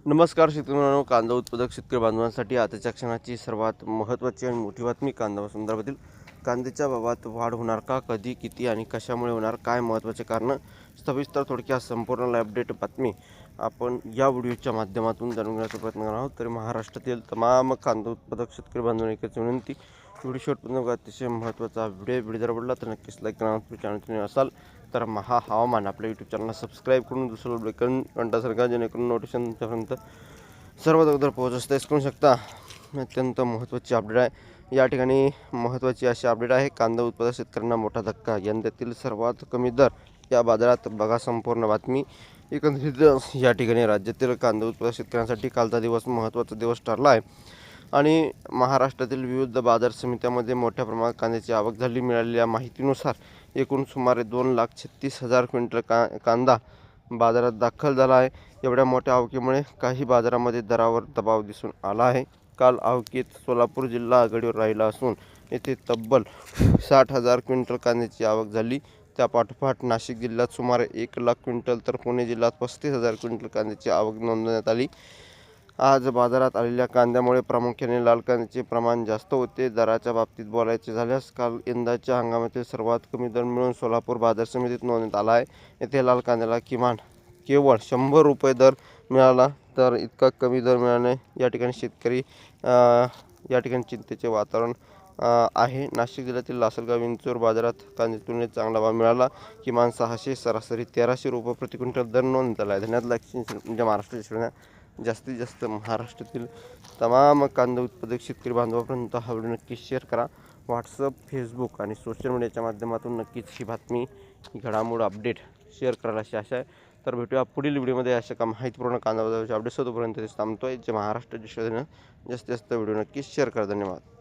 नमस्कार शेतकरी मित्रांनो, कांदा उत्पादक शेतकरी बांधवांसाठी आताच्या क्षणाची सर्वात महत्त्वाची आणि मोठी बातमी कांदा संदर्भातील कांद्याच्या भावात वाढ होणार का, कधी, किती आणि कशामुळे होणार, काय महत्त्वाचे कारण, सविस्तर थोडक्यात संपूर्ण अपडेट बातमी आपण या व्हिडिओच्या माध्यमातून जाणून घेण्याचा प्रयत्न करणार आहोत. तर महाराष्ट्रातील तमाम कांदा उत्पादक शेतकरी बांधवांना एकच विनंती, व्हिडिओ शेवटपर्यंत अतिशय महत्त्वाचा व्हिडिओ जर आवडला तर नक्कीच लाईक करा. चॅनल असाल तर महा हवामान आपल्या यूट्यूब चॅनलला सबस्क्राईब करून दुसरं बेकन घंटासारखा जेणेकरून नोटिफिकेशन तुमच्यापर्यंत सर्वात अगोदर पोहोचत करू शकता. अत्यंत महत्त्वाची अपडेट आहे. या ठिकाणी महत्त्वाची अशी अपडेट आहे. कांदा उत्पादक शेतकऱ्यांना मोठा धक्का, यंदातील सर्वात कमी दर या बाजारात. बघा संपूर्ण बातमी. एकंदरीत या ठिकाणी राज्यातील कांदा उत्पादक शेतकऱ्यांसाठी कालचा दिवस महत्त्वाचा दिवस ठरला आहे आणि महाराष्ट्रातील विविध बाजार समित्यांमध्ये मोठ्या प्रमाणात कांद्याची आवक झाली. मिळालेल्या माहितीनुसार एकूण सुमारे 2,36,000 क्विंटल कांदा बाजारात दाखल झाला आहे. एवढ्या मोठ्या आवकीमुळे काही बाजारामध्ये दरावर दबाव दिसून आला आहे. काल आवकीत सोलापूर जिल्हा आघाडीवर राहिला असून येथे तब्बल 60,000 क्विंटल कांद्याची आवक झाली. त्यापाठोपाठ नाशिक जिल्ह्यात सुमारे 1,00,000 क्विंटल तर पुणे जिल्ह्यात 35,000 क्विंटल कांद्याची आवक नोंदवण्यात आली. आज बाजारात आलेल्या कांद्यामुळे प्रामुख्याने लाल कांद्याचे प्रमाण जास्त होते. दराच्या बाबतीत बोलायचे झाल्यास काल यंदाच्या हंगामातील सर्वात कमी दर मिळून सोलापूर बाजार समितीत नोंदवण्यात आला आहे. येथे लाल कांद्याला केवळ 100 रुपये दर मिळाला. तर इतका कमी दर मिळाल्याने या ठिकाणी शेतकरी या ठिकाणी चिंतेचे वातावरण आहे. नाशिक जिल्ह्यातील लासलगाव विंचूर बाजारात कांद्याच्या तुलनेत चांगला भाव मिळाला. किमान 600 सरासरी 1300 रुपये प्रति क्विंटल दर नोंद झाला आहे. धन्यवाद. म्हणजे महाराष्ट्राच्या जास्तीत जास्त महाराष्ट्रातील तमाम कांदा उत्पादक शेतकरी बांधवापर्यंत हा व्हिडिओ नक्कीच शेअर करा. व्हॉट्सअप, फेसबुक आणि सोशल मीडियाच्या माध्यमातून नक्कीच ही बातमी, ही घडामोड अपडेट शेअर करायला अशी आशा आहे. तर भेटूया पुढील व्हिडिओमध्ये अशा का माहितीपूर्ण कांदा बाजाराचे अपडेट्स होतोपर्यंत थांबतोय. जे महाराष्ट्राच्या जास्तीत जास्त व्हिडिओ नक्कीच शेअर करा. धन्यवाद.